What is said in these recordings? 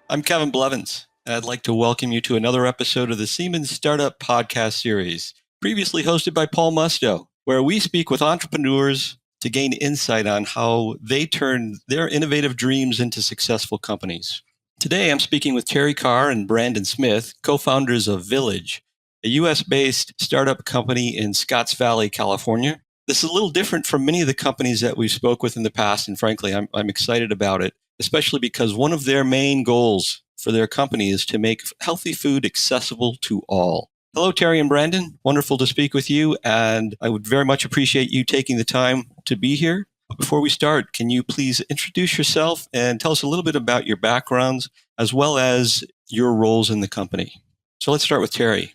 I'm Kevin Blevins, and I'd like to welcome you to another episode of the Siemens Startup Podcast Series, previously hosted by Paul Musto, where we speak with entrepreneurs to gain insight on how they turn their innovative dreams into successful companies. Today, I'm speaking with Terry Carr and Brandon Smith, co-founders of Village, a U.S.-based startup company in Scotts Valley, California. This is a little different from many of the companies that we've spoke with in the past, and frankly, I'm excited about it, especially because one of their main goals for their company is to make healthy food accessible to all. Hello, Terry and Brandon. Wonderful to speak with you, and I would very much appreciate you taking the time to be here. Before we start, can you please introduce yourself and tell us a little bit about your backgrounds as well as your roles in the company? So let's start with Terry.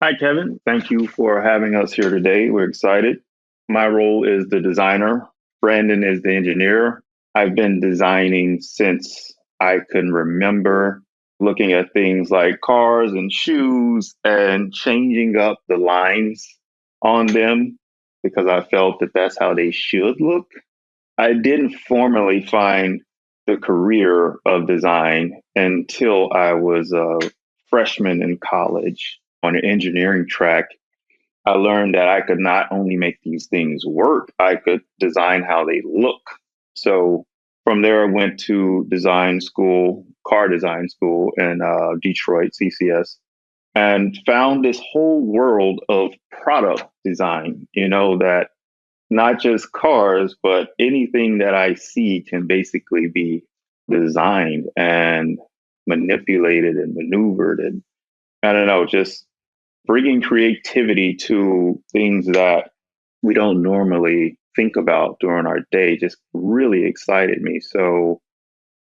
Hi, Kevin. Thank you for having us here today. We're excited. My role is the designer. Brandon is the engineer. I've been designing since I can remember, looking at things like cars and shoes and changing up the lines on them because I felt that that's how they should look. I didn't formally find the career of design until I was a freshman in college on an engineering track. I learned that I could not only make these things work, I could design how they look. So from there, I went to design school, car design school in Detroit, CCS, and found this whole world of product design, that not just cars, but anything that I see can basically be designed and manipulated and maneuvered. And I don't know, just bringing creativity to things that we don't normally think about during our day just really excited me. So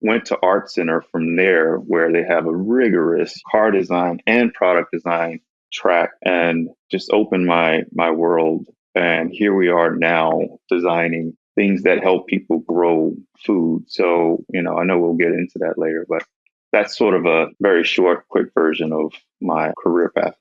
went to Art Center from there, where they have a rigorous car design and product design track, and just opened my world. And here we are now designing things that help people grow food. So, I know we'll get into that later, but that's sort of a very short, quick version of my career path.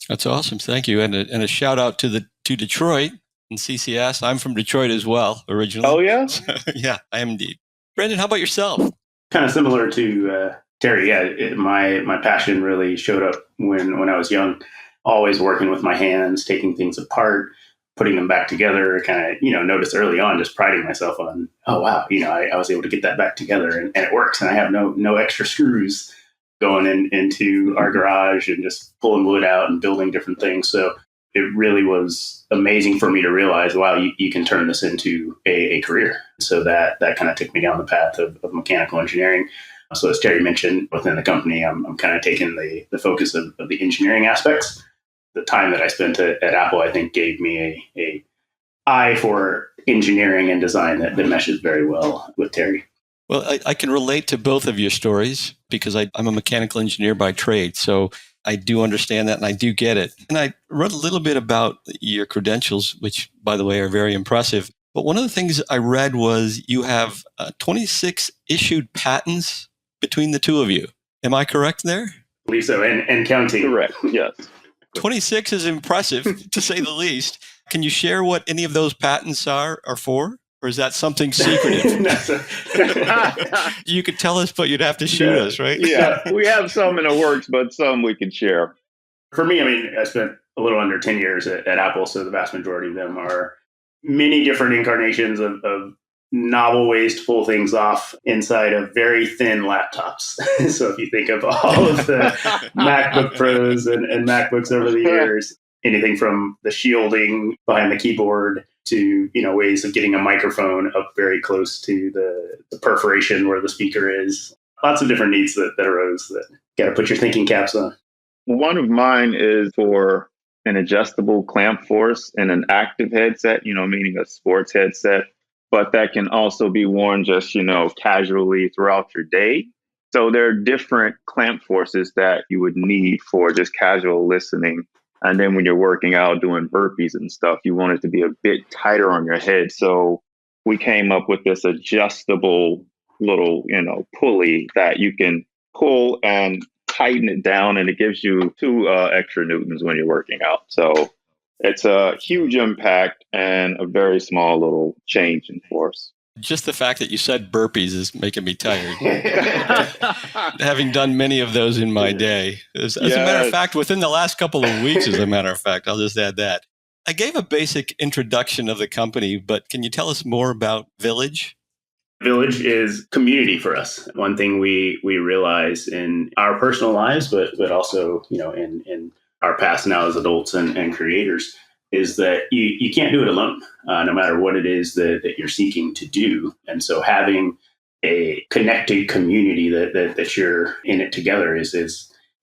That's awesome. Thank you. And a shout out to Detroit and CCS. I'm from Detroit as well, originally. Oh, yeah? Yeah, I am indeed. Brandon, how about yourself? Kind of similar to Terry. Yeah, my passion really showed up when I was young, always working with my hands, taking things apart, putting them back together. Kind of, noticed early on, just priding myself on, oh, wow, I was able to get that back together and it works. And I have no extra screws going into our garage and just pulling wood out and building different things. So it really was amazing for me to realize, wow, you can turn this into a career. So that kind of took me down the path of mechanical engineering. So as Terry mentioned, within the company, I'm kind of taking the focus of the engineering aspects. The time that I spent at Apple, I think, gave me a eye for engineering and design that meshes very well with Terry. Well, I can relate to both of your stories because I'm a mechanical engineer by trade. So I do understand that and I do get it. And I read a little bit about your credentials, which, by the way, are very impressive. But one of the things I read was you have 26 issued patents between the two of you. Am I correct there? I believe so, and counting. Correct, yes. 26 is impressive, to say the least. Can you share what any of those patents are for? Or is that something secretive? You could tell us, but you'd have to shoot us, right? Yeah, we have some in the works, but some we can share. For me, I spent a little under 10 years at Apple, so the vast majority of them are many different incarnations of novel ways to pull things off inside of very thin laptops. So if you think of all of the MacBook Pros and MacBooks over the years, anything from the shielding behind the keyboard to ways of getting a microphone up very close to the perforation where the speaker is. Lots of different needs that arose that got to put your thinking caps on. One of mine is for an adjustable clamp force and an active headset, meaning a sports headset, but that can also be worn just, casually throughout your day. So there are different clamp forces that you would need for just casual listening. And then when you're working out doing burpees and stuff, you want it to be a bit tighter on your head. So we came up with this adjustable little, pulley that you can pull and tighten it down, and it gives you 2 extra newtons when you're working out. So it's a huge impact and a very small little change in force. Just the fact that you said burpees is making me tired. Having done many of those in my day. As a matter of fact, within the last couple of weeks, as a matter of fact, I'll just add that. I gave a basic introduction of the company, but can you tell us more about Village? Village is community for us. One thing we realize in our personal lives, but also, in our past now as adults and creators, is that you can't do it alone, no matter what it is that you're seeking to do. And so having a connected community that you're in it together is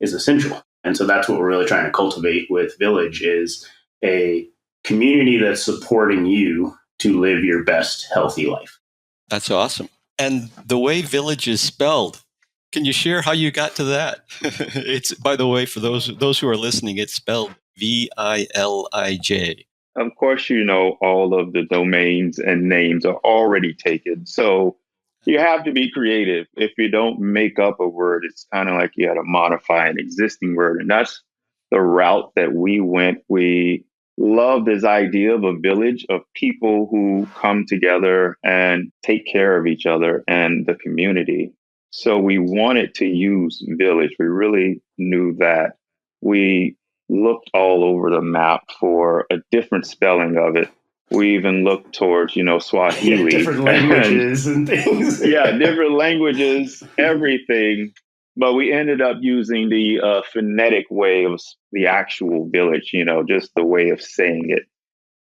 essential. And so that's what we're really trying to cultivate with Village, is a community that's supporting you to live your best healthy life. That's awesome. And the way Village is spelled, can you share how you got to that? It's, by the way, for those who are listening, it's spelled VILIJ. Of course, all of the domains and names are already taken. So you have to be creative. If you don't make up a word, it's kind of like you had to modify an existing word. And that's the route that we went. We love this idea of a village of people who come together and take care of each other and the community. So we wanted to use Village. We really knew that. We looked all over the map for a different spelling of it. We even looked towards, Swahili. Different languages and things. Different languages, everything. But we ended up using the phonetic way of the actual Village, just the way of saying it.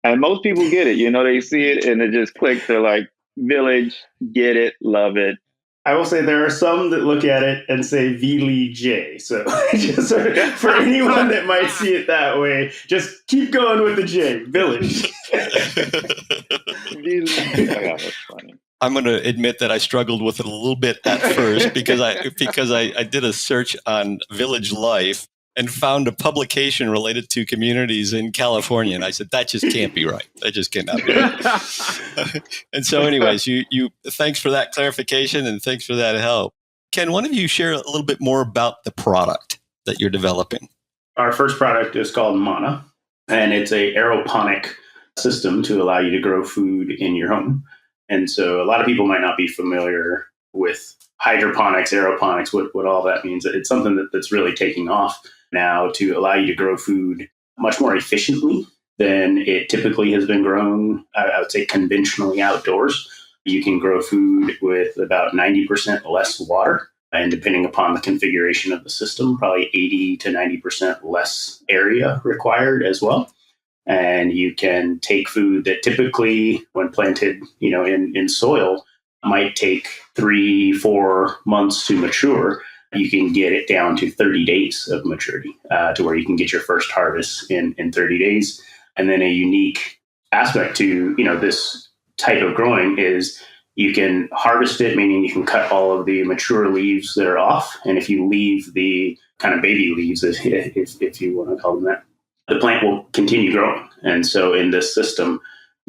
And most people get it, they see it and it just clicks. They're like, Village, get it, love it. I will say there are some that look at it and say VLJ. So just for anyone that might see it that way, just keep going with the J, Village. That's funny. I'm going to admit that I struggled with it a little bit at first because I did a search on Village Life and found a publication related to communities in California. And I said, that just can't be right. That just cannot be right. And so anyways, you thanks for that clarification and thanks for that help. Can one of you share a little bit more about the product that you're developing? Our first product is called Mana, and it's a aeroponic system to allow you to grow food in your home. And so a lot of people might not be familiar with hydroponics, aeroponics, what all that means. It's something that's really taking off now to allow you to grow food much more efficiently than it typically has been grown, I would say conventionally outdoors. You can grow food with about 90% less water. And depending upon the configuration of the system, probably 80 to 90% less area required as well. And you can take food that typically, when planted, in soil, might take 3-4 months to mature. You can get it down to 30 days of maturity, to where you can get your first harvest in 30 days. And then a unique aspect to this type of growing is you can harvest it, meaning you can cut all of the mature leaves that are off. And if you leave the kind of baby leaves, if you want to call them that, the plant will continue growing. And so in this system,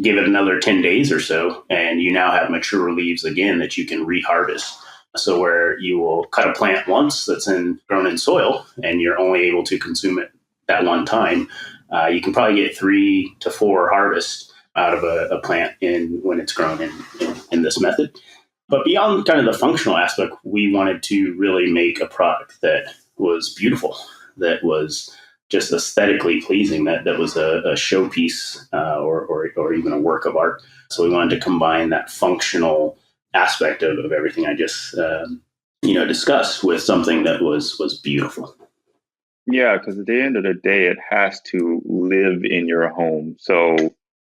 give it another 10 days or so, and you now have mature leaves again that you can reharvest. So where you will cut a plant once that's grown in soil, and you're only able to consume it that one time, you can probably get 3 to 4 harvests out of a plant when it's grown in this method. But beyond kind of the functional aspect, we wanted to really make a product that was beautiful, that was just aesthetically pleasing, that was a showpiece or even a work of art. So we wanted to combine that functional aspect of everything I just discussed with something that was beautiful. Yeah, because at the end of the day, it has to live in your home. So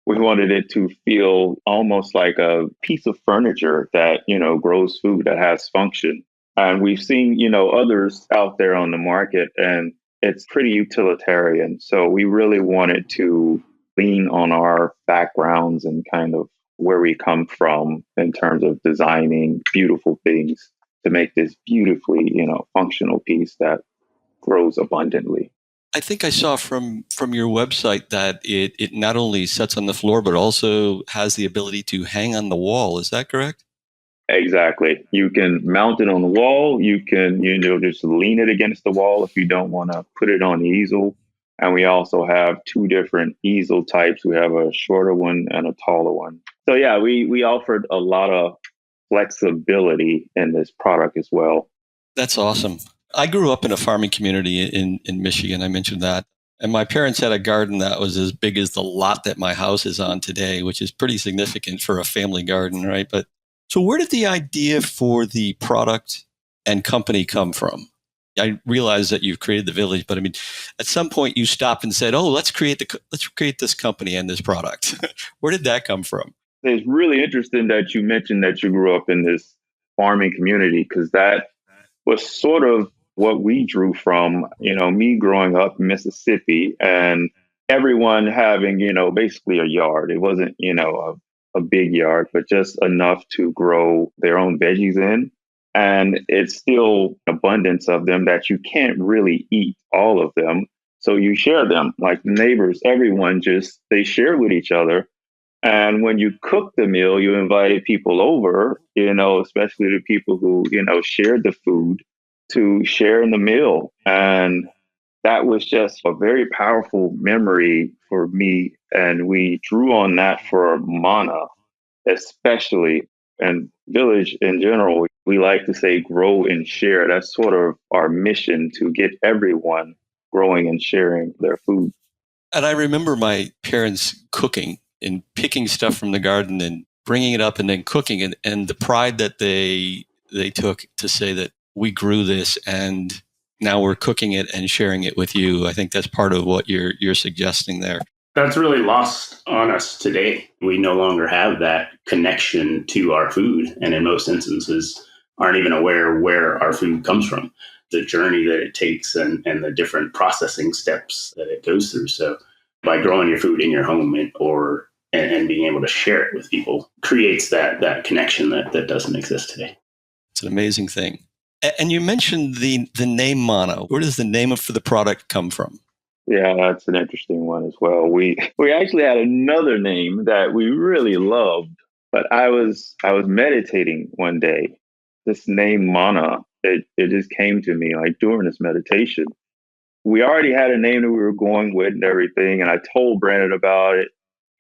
we wanted it to feel almost like a piece of furniture that, grows food, that has function. And we've seen, others out there on the market, and it's pretty utilitarian. So we really wanted to lean on our backgrounds and kind of where we come from in terms of designing beautiful things to make this beautifully, functional piece that grows abundantly. I think I saw from your website that it not only sits on the floor, but also has the ability to hang on the wall. Is that correct? Exactly. You can mount it on the wall. You can, just lean it against the wall if you don't want to put it on the easel. And we also have two different easel types. We have a shorter one and a taller one. So yeah, we offered a lot of flexibility in this product as well. That's awesome. I grew up in a farming community in Michigan. I mentioned that. And my parents had a garden that was as big as the lot that my house is on today, which is pretty significant for a family garden, right? But so where did the idea for the product and company come from? I realize that you've created the village, but I mean, at some point you stopped and said, "Oh, let's create this company and this product." Where did that come from? It's really interesting that you mentioned that you grew up in this farming community, because that was sort of what we drew from, me growing up in Mississippi and everyone having, basically a yard. It wasn't, a big yard, but just enough to grow their own veggies in. And it's still abundance of them that you can't really eat all of them. So you share them, like the neighbors, everyone they share with each other. And when you cook the meal, you invited people over, especially the people who, shared the food, to share in the meal. And that was just a very powerful memory for me. And we drew on that for Mana, especially, and Village in general. We like to say grow and share. That's sort of our mission, to get everyone growing and sharing their food. And I remember my parents cooking and picking stuff from the garden and bringing it up and then cooking it, and the pride that they took to say that we grew this and now we're cooking it and sharing it with you. I think that's part of what you're suggesting there. That's really lost on us today. We no longer have that connection to our food, and in most instances aren't even aware where our food comes from, the journey that it takes and the different processing steps that it goes through. So by growing your food in your home and being able to share it with people creates that connection that doesn't exist today. It's an amazing thing. And you mentioned the name Mana. Where does the name for the product come from? Yeah, that's an interesting one as well. We actually had another name that we really loved, but I was meditating one day. This name Mana, it just came to me like during this meditation. We already had a name that we were going with and everything, and I told Brandon about it,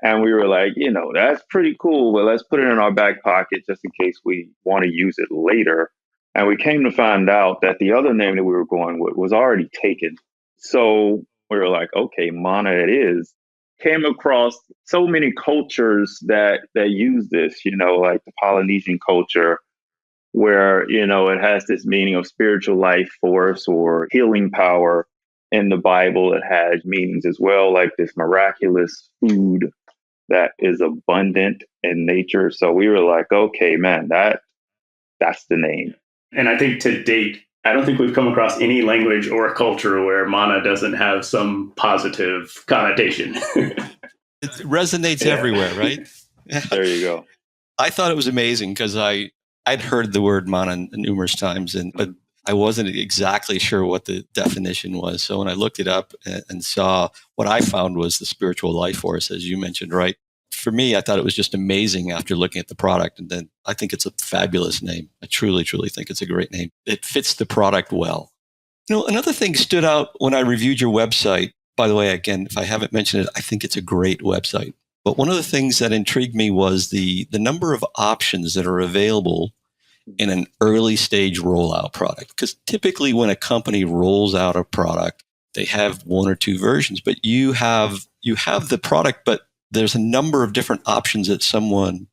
and we were like, that's pretty cool, but let's put it in our back pocket just in case we want to use it later. And we came to find out that the other name that we were going with was already taken. So we were like, okay, Mana it is. Came across so many cultures that use this, like the Polynesian culture, where, it has this meaning of spiritual life force or healing power. In the Bible, it has meanings as well, like this miraculous food that is abundant in nature. So we were like, okay, man, that's the name. And I think to date, I don't think we've come across any language or culture where Mana doesn't have some positive connotation. It resonates everywhere, right? There you go. I thought it was amazing because I'd heard the word Mana numerous times, but I wasn't exactly sure what the definition was. So when I looked it up and saw, what I found was the spiritual life force, as you mentioned, right? For me, I thought it was just amazing after looking at the product. And then I think it's a fabulous name. I truly, truly think it's a great name. It fits the product well. Another thing stood out when I reviewed your website. By the way, again, if I haven't mentioned it, I think it's a great website. But one of the things that intrigued me was the number of options that are available in an early stage rollout product. Because typically when a company rolls out a product, they have one or two versions, but you have the product, but there's a number of different options that someone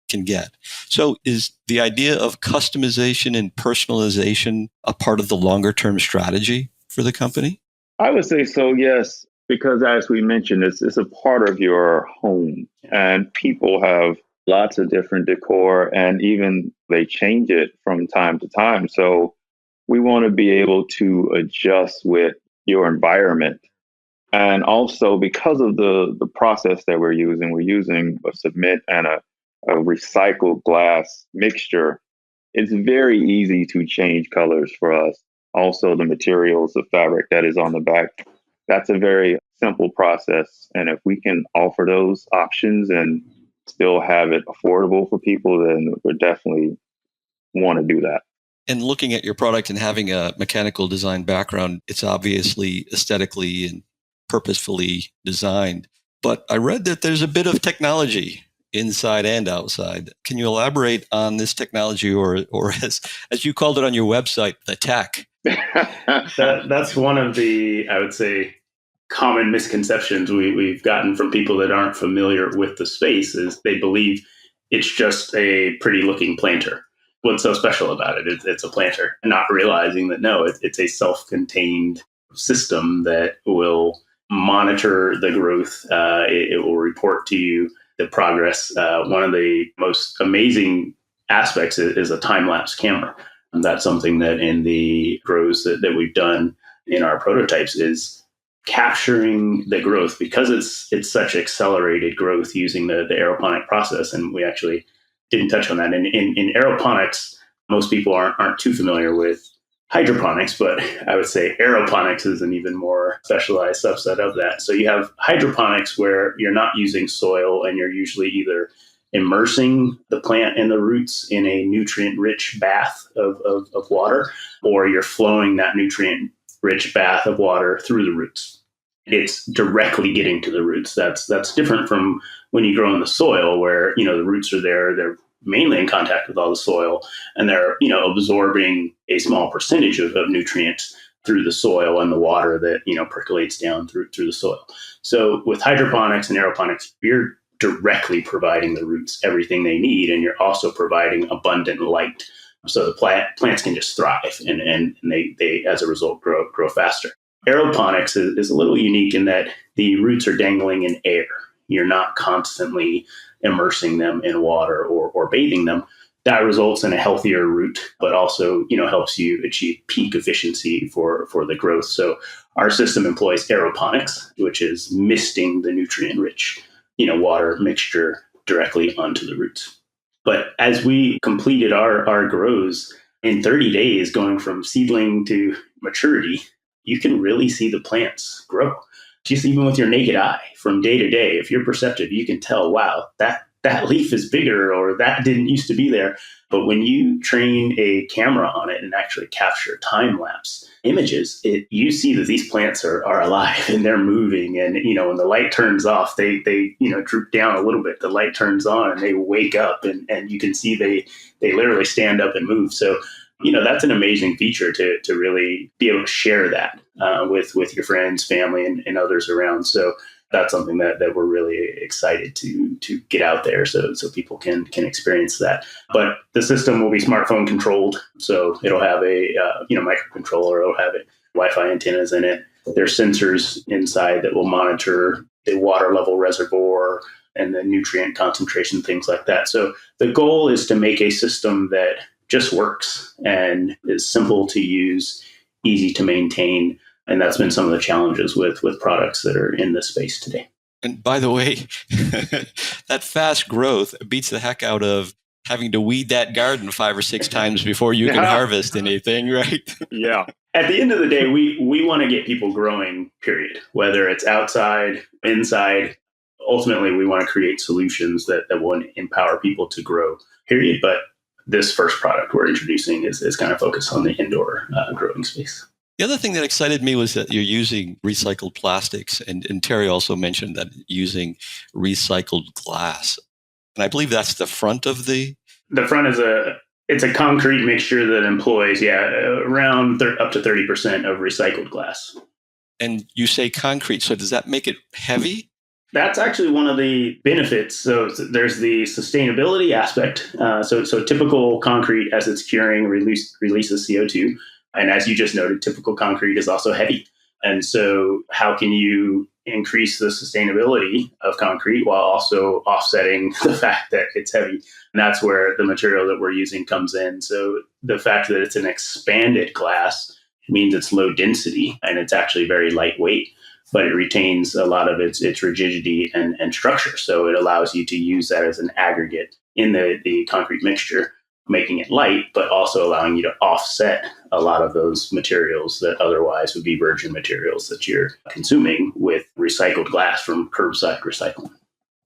can get. So is the idea of customization and personalization a part of the longer term strategy for the company? I would say so, yes, because as we mentioned, it's a part of your home, and people have lots of different decor, and even they change it from time to time. So we want to be able to adjust with your environment. And also because of the process that we're using a cement and a recycled glass mixture. It's very easy to change colors for us. Also, the materials, the fabric that is on the back, that's a very simple process. And if we can offer those options and still have it affordable for people, then we definitely want to do that. And looking at your product and having a mechanical design background, it's obviously aesthetically and purposefully designed. But I read that there's a bit of technology inside and outside. Can you elaborate on this technology, or as you called it on your website, the tech? That's one of the, I would say, common misconceptions we've gotten from people that aren't familiar with the space is they believe it's just a pretty looking planter. What's so special about it? It's a planter, not realizing that no, it's a self-contained system that will monitor the growth. It will report to you the progress. One of the most amazing aspects is a time-lapse camera. And that's something that in the grows that we've done in our prototypes is capturing the growth, because it's such accelerated growth using the aeroponic process. And we actually didn't touch on that. In aeroponics, most people aren't too familiar with hydroponics, but I would say aeroponics is an even more specialized subset of that. So you have hydroponics where you're not using soil and you're usually either immersing the plant and the roots in a nutrient-rich bath of water, or you're flowing that nutrient-rich bath of water through the roots. It's directly getting to the roots. That's different from when you grow in the soil, where the roots are there. They're mainly in contact with all the soil, and they're absorbing a small percentage of nutrients through the soil and the water that percolates down through the soil. So with hydroponics and aeroponics, you're directly providing the roots everything they need, and you're also providing abundant light, so the plants can just thrive, and they as a result grow faster. Aeroponics is a little unique in that the roots are dangling in air. You're not constantly immersing them in water or bathing them. That results in a healthier root, but also helps you achieve peak efficiency for the growth. So our system employs aeroponics, which is misting the nutrient-rich water mixture directly onto the roots. But as we completed our grows in 30 days, going from seedling to maturity, you can really see the plants grow. Just even with your naked eye, from day to day, if you're perceptive, you can tell, wow, that leaf is bigger, or that didn't used to be there. But when you train a camera on it and actually capture time-lapse images, you see that these plants are alive and they're moving. And, when the light turns off, they droop down a little bit. The light turns on and they wake up, and you can see they literally stand up and move. So, that's an amazing feature to really be able to share that with your friends, family, and others around. So that's something that we're really excited to get out there so people can experience that. But the system will be smartphone controlled. So it'll have a microcontroller, it'll have Wi-Fi antennas in it. There's sensors inside that will monitor the water level reservoir and the nutrient concentration, things like that. So the goal is to make a system that just works and is simple to use, easy to maintain. And that's been some of the challenges with products that are in this space today. And by the way, that fast growth beats the heck out of having to weed that garden 5 or 6 times before you can harvest anything, right? Yeah. At the end of the day, we want to get people growing, period. Whether it's outside, inside, ultimately we want to create solutions that will empower people to grow, period. But this first product we're introducing is kind of focused on the indoor growing space. The other thing that excited me was that you're using recycled plastics, and Terry also mentioned that using recycled glass. And I believe that's the front of the... The front is it's a concrete mixture that employs, around up to 30% of recycled glass. And you say concrete, so does that make it heavy? That's actually one of the benefits. So there's the sustainability aspect. So typical concrete, as it's curing, releases CO2. And as you just noted, typical concrete is also heavy. And so how can you increase the sustainability of concrete while also offsetting the fact that it's heavy? And that's where the material that we're using comes in. So the fact that it's an expanded glass means it's low density and it's actually very lightweight, but it retains a lot of its rigidity and structure. So it allows you to use that as an aggregate in the concrete mixture, making it light, but also allowing you to offset a lot of those materials that otherwise would be virgin materials that you're consuming with recycled glass from curbside recycling.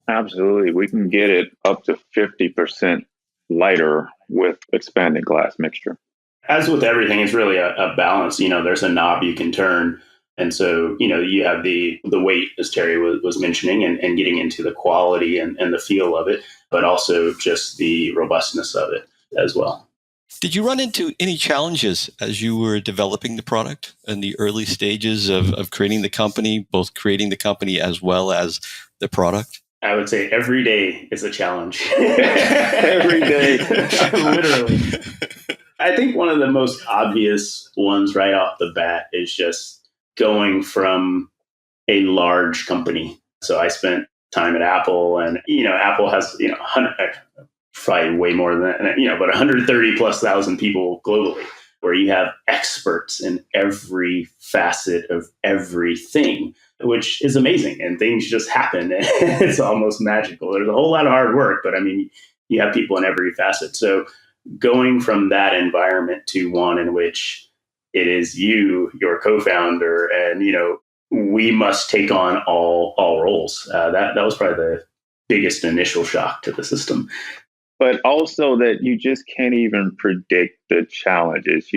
Absolutely. We can get it up to 50% lighter with expanded glass mixture. As with everything, it's really a balance. There's a knob you can turn And so, you have the weight, as Terry was mentioning, and getting into the quality and the feel of it, but also just the robustness of it as well. Did you run into any challenges as you were developing the product in the early stages of creating the company, both creating the company as well as the product? I would say every day is a challenge. Every day. Literally. I think one of the most obvious ones right off the bat is just going from a large company. So I spent time at Apple, and Apple has 100, probably way more than that, but 130 plus thousand people globally, where you have experts in every facet of everything, which is amazing, and things just happen. It's almost magical. There's a whole lot of hard work, but I mean, you have people in every facet. So going from that environment to one in which it is you, your co-founder, and we must take on all roles. That was probably the biggest initial shock to the system. But also that you just can't even predict the challenges.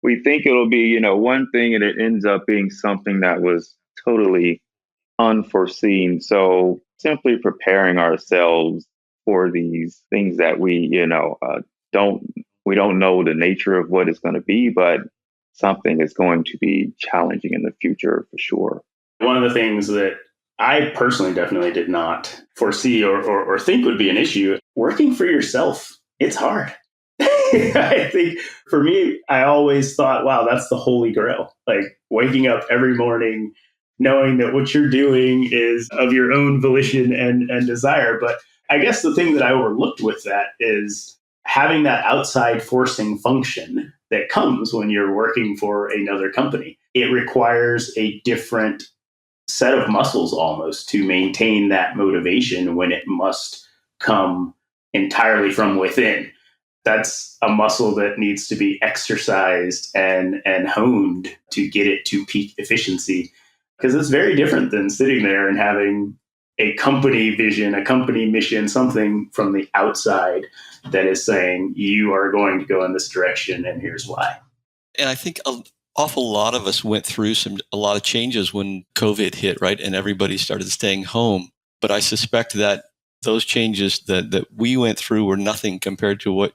We think it'll be, one thing, and it ends up being something that was totally unforeseen. So simply preparing ourselves for these things that we don't know the nature of what it's going to be, but something is going to be challenging in the future for sure. One of the things that I personally definitely did not foresee or think would be an issue, working for yourself, it's hard. I think for me, I always thought, wow, that's the holy grail. Like waking up every morning, knowing that what you're doing is of your own volition and desire. But I guess the thing that I overlooked with that is having that outside forcing function that comes when you're working for another company. It requires a different set of muscles almost to maintain that motivation when it must come entirely from within. That's a muscle that needs to be exercised and honed to get it to peak efficiency, because it's very different than sitting there and having a company vision, a company mission, something from the outside that is saying you are going to go in this direction and here's why. And I think an awful lot of us went through a lot of changes when COVID hit, right? And everybody started staying home. But I suspect that those changes that we went through were nothing compared to what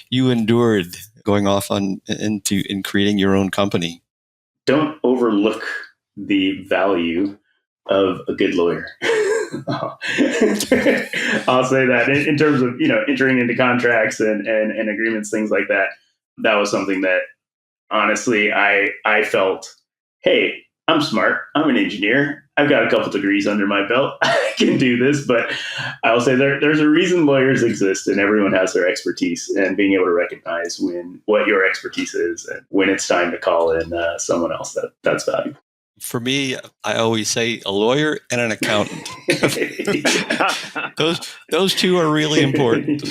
you endured going off in creating your own company. Don't overlook the value of a good lawyer. I'll say that in terms of entering into contracts and agreements, things like that. That was something that honestly I felt, hey, I'm smart. I'm an engineer. I've got a couple degrees under my belt. I can do this. But I'll say there's a reason lawyers exist, and everyone has their expertise, and being able to recognize what your expertise is and when it's time to call in someone else, that's valuable. For me, I always say a lawyer and an accountant. Those two are really important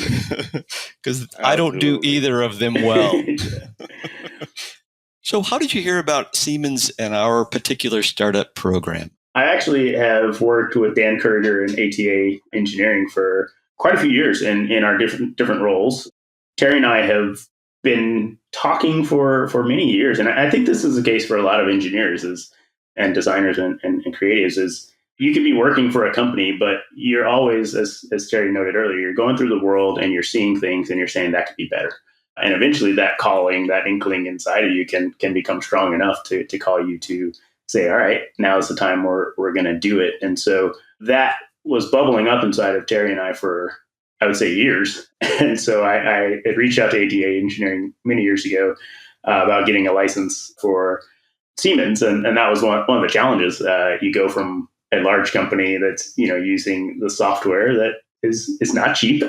because I don't do either of them well. So how did you hear about Siemens and our particular startup program? I actually have worked with Dan Kurger and ATA Engineering for quite a few years in our different roles. Terry and I have been talking for many years, and I think this is the case for a lot of engineers and designers and creatives, is you could be working for a company, but you're always, as Terry noted earlier, you're going through the world and you're seeing things and you're saying that could be better. And eventually that calling, that inkling inside of you can become strong enough to call you to say, all right, now is the time we're going to do it. And so that was bubbling up inside of Terry and I for, I would say, years. And so I had reached out to ATA Engineering many years ago about getting a license for Siemens. And that was one of the challenges. You go from a large company that's, using the software that is not cheap.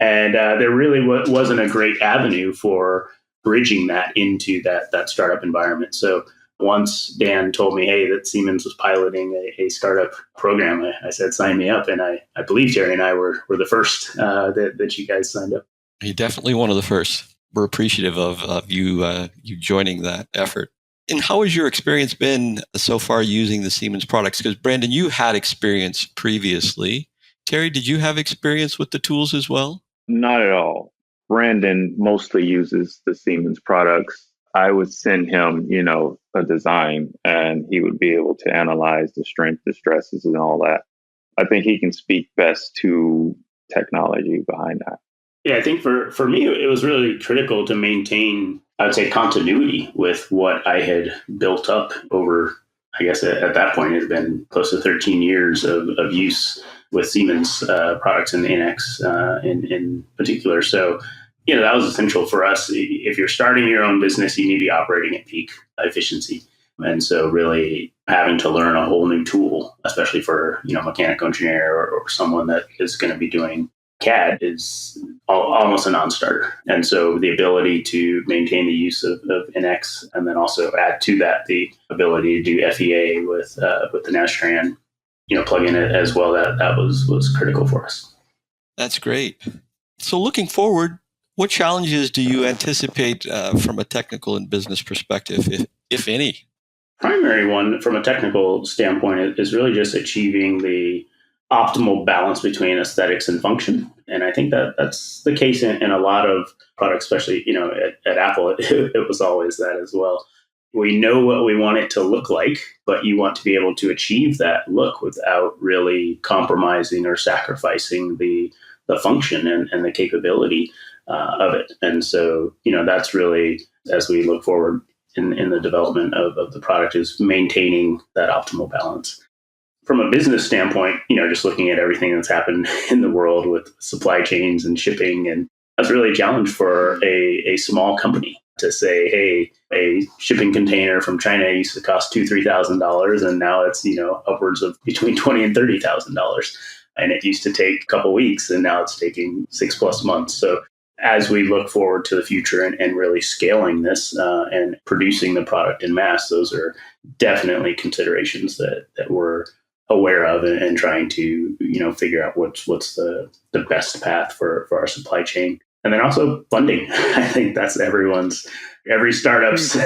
And there really wasn't a great avenue for bridging that into that startup environment. So once Dan told me, hey, that Siemens was piloting a startup program, I said, sign me up. And I believe Terry and I were the first that you guys signed up. You're definitely one of the first. We're appreciative of you joining that effort. And how has your experience been so far using the Siemens products? Because Brandon, you had experience previously. Terry, did you have experience with the tools as well? Not at all. Brandon mostly uses the Siemens products. I would send him, a design, and he would be able to analyze the strength, the stresses, and all that. I think he can speak best to technology behind that. Yeah, I think for me, it was really critical to maintain, I would say, continuity with what I had built up over, I guess at that point, it had been close to 13 years of use with Siemens products and NX in particular. So, that was essential for us. If you're starting your own business, you need to be operating at peak efficiency. And so really having to learn a whole new tool, especially for, mechanical engineer or someone that is going to be doing CAD is almost a non-starter. And so the ability to maintain the use of NX and then also add to that the ability to do FEA with the Nastran, plug in it as well, that was critical for us. That's great. So looking forward, what challenges do you anticipate from a technical and business perspective, if any? Primary one from a technical standpoint is really just achieving the optimal balance between aesthetics and function. And I think that's the case in a lot of products, especially, at Apple, it was always that as well. We know what we want it to look like, but you want to be able to achieve that look without really compromising or sacrificing the function and the capability of it. And so, that's really, as we look forward in the development of the product, is maintaining that optimal balance. From a business standpoint, just looking at everything that's happened in the world with supply chains and shipping, and that's really a challenge for a small company to say, hey, a shipping container from China used to cost $2,000-$3,000, and now it's upwards of between $20,000 and $30,000, and it used to take a couple of weeks, and now it's taking 6+ months. So as we look forward to the future and really scaling this and producing the product in mass, those are definitely considerations that we're aware of and trying to figure out what's the best path for our supply chain. And then also funding. I think that's every startup's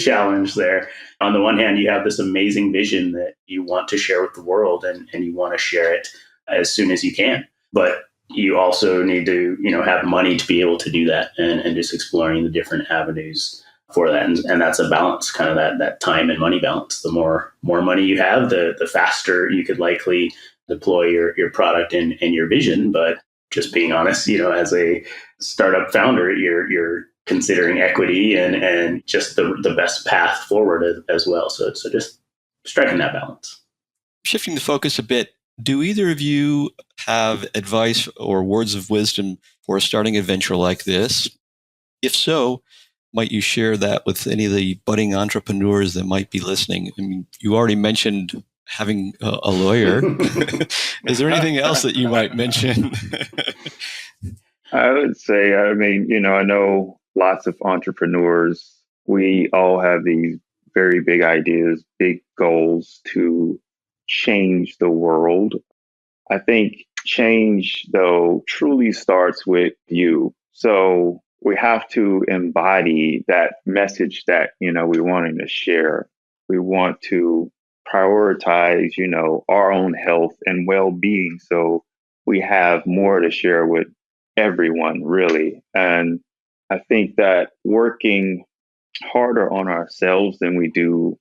challenge there. On the one hand, you have this amazing vision that you want to share with the world and you want to share it as soon as you can. But you also need to, have money to be able to do that and just exploring the different avenues for that. And that's a balance, kind of that time and money balance. The more money you have, the faster you could likely deploy your product and your vision. But just being honest, as a startup founder, you're considering equity and just the best path forward as well. So just striking that balance. Shifting the focus a bit, do either of you have advice or words of wisdom for starting a venture like this? If so, might you share that with any of the budding entrepreneurs that might be listening? I mean, you already mentioned having a lawyer. Is there anything else that you might mention? I would say, I know lots of entrepreneurs. We all have these very big ideas, big goals to change the world. I think change, though, truly starts with you. So we have to embody that message that, we're wanting to share. We want to prioritize, our own health and well-being. So we have more to share with everyone, really. And I think that working harder on ourselves than we do,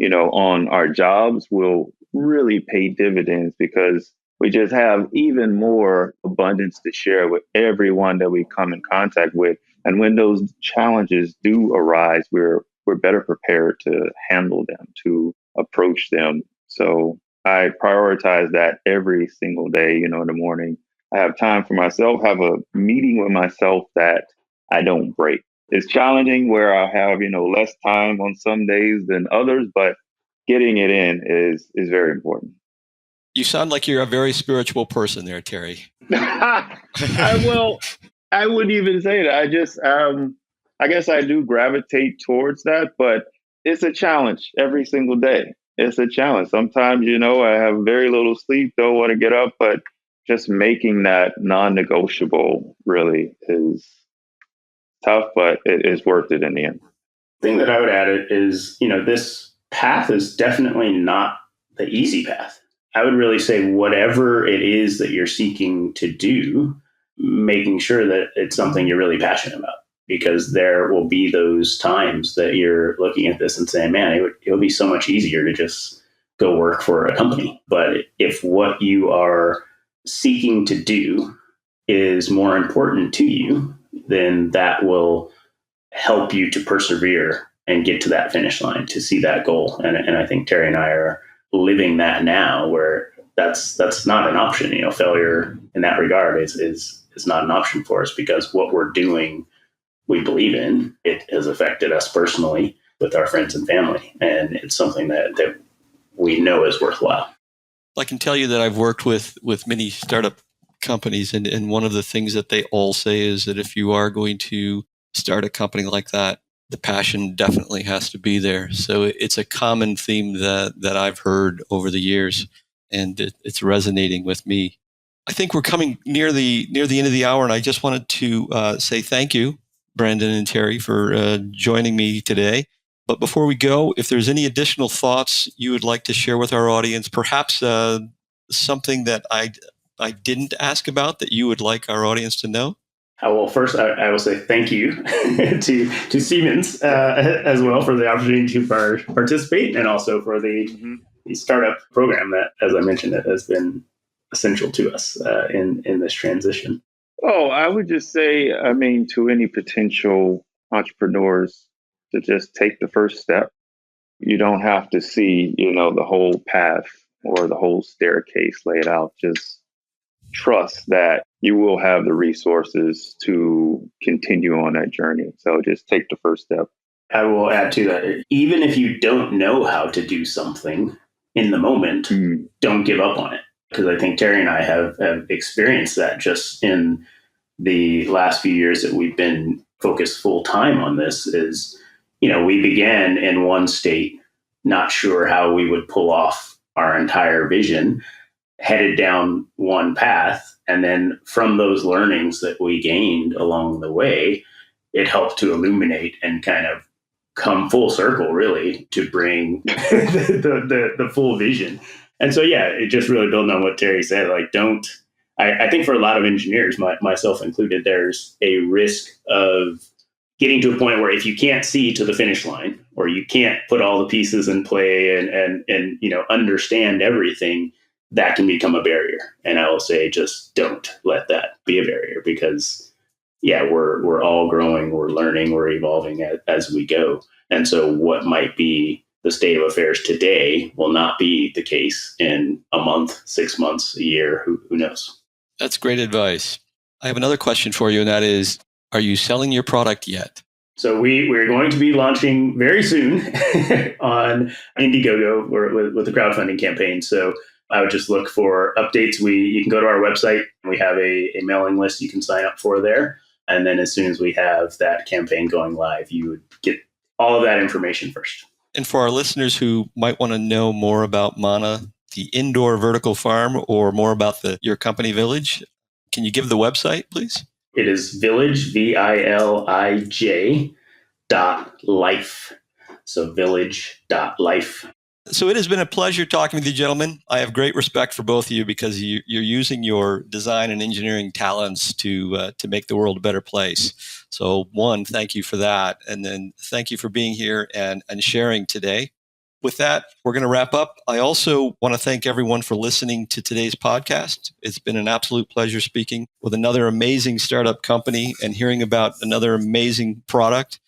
on our jobs will really pay dividends, because we just have even more abundance to share with everyone that we come in contact with. And when those challenges do arise, we're better prepared to handle them, to approach them. So I prioritize that every single day, in the morning. I have time for myself, have a meeting with myself that I don't break. It's challenging where I have, less time on some days than others, but getting it in is very important. You sound like you're a very spiritual person there, Terry. I wouldn't even say that. I just, I guess I do gravitate towards that, but it's a challenge every single day. It's a challenge. Sometimes, I have very little sleep, don't want to get up, but just making that non-negotiable really is tough, but it is worth it in the end. The thing that I would add is, this path is definitely not the easy path. I would really say whatever it is that you're seeking to do, making sure that it's something you're really passionate about. because there will be those times that you're looking at this and saying, man, it would be so much easier to just go work for a company. But if what you are seeking to do is more important to you, then that will help you to persevere and get to that finish line, to see that goal. And I think Terry and I are living that now, where that's not an option. Failure in that regard is not an option for us, because what we're doing, we believe in. It has affected us personally with our friends and family, and it's something that we know is worthwhile. I can tell you that I've worked with many startup companies, and one of the things that they all say is that if you are going to start a company like that, the passion definitely has to be there. So it's a common theme that I've heard over the years, and it's resonating with me. I think we're coming near the end of the hour, and I just wanted to say thank you, Brandon and Terry, for joining me today. But before we go, if there's any additional thoughts you would like to share with our audience, perhaps something that I didn't ask about that you would like our audience to know? Well, first, I will say thank you to Siemens as well for the opportunity to participate, and also for the startup program that, as I mentioned, it has been essential to us in this transition. Oh, I would just say, to any potential entrepreneurs, to just take the first step. You don't have to see, the whole path or the whole staircase laid out. Just trust that you will have the resources to continue on that journey. So just take the first step. I will add to that. Even if you don't know how to do something in the moment, don't give up on it. Because I think Terry and I have experienced that just in the last few years that we've been focused full time on this. Is, we began in one state, not sure how we would pull off our entire vision, headed down one path. And then from those learnings that we gained along the way, it helped to illuminate and kind of come full circle, really, to bring the full vision. And so, it just really building on what Terry said, I think for a lot of engineers, myself included, there's a risk of getting to a point where if you can't see to the finish line, or you can't put all the pieces in play and understand everything, that can become a barrier. And I will say, just don't let that be a barrier, because we're all growing, we're learning, we're evolving as we go. And so what might be the state of affairs today will not be the case in a month, 6 months, a year, who knows? That's great advice. I have another question for you, and that is, are you selling your product yet? So we're going to be launching very soon on Indiegogo with the crowdfunding campaign. So I would just look for updates. You can go to our website. We have a mailing list you can sign up for there. And then as soon as we have that campaign going live, you would get all of that information first. And for our listeners who might want to know more about Mana, the indoor vertical farm, or more about your company Village, can you give the website, please? It is Village, VILIJ.life. So village.life. So it has been a pleasure talking with you, gentlemen. I have great respect for both of you, because you're using your design and engineering talents to make the world a better place. So one, thank you for that. And then thank you for being here and sharing today. With that, we're going to wrap up. I also want to thank everyone for listening to today's podcast. It's been an absolute pleasure speaking with another amazing startup company and hearing about another amazing product.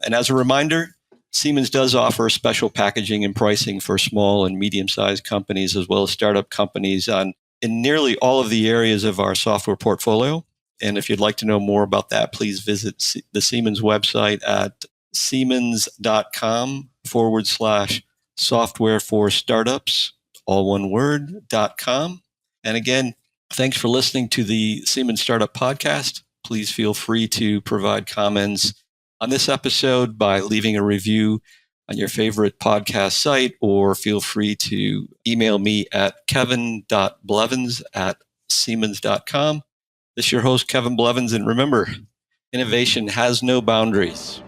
And as a reminder, Siemens does offer special packaging and pricing for small and medium-sized companies, as well as startup companies in nearly all of the areas of our software portfolio. And if you'd like to know more about that, please visit the Siemens website at siemens.com/software for startups, all one word, .com. And again, thanks for listening to the Siemens Startup Podcast. Please feel free to provide comments on this episode by leaving a review on your favorite podcast site, or feel free to email me at kevin.blevins@siemens.com. This is your host, Kevin Blevins. And remember, innovation has no boundaries.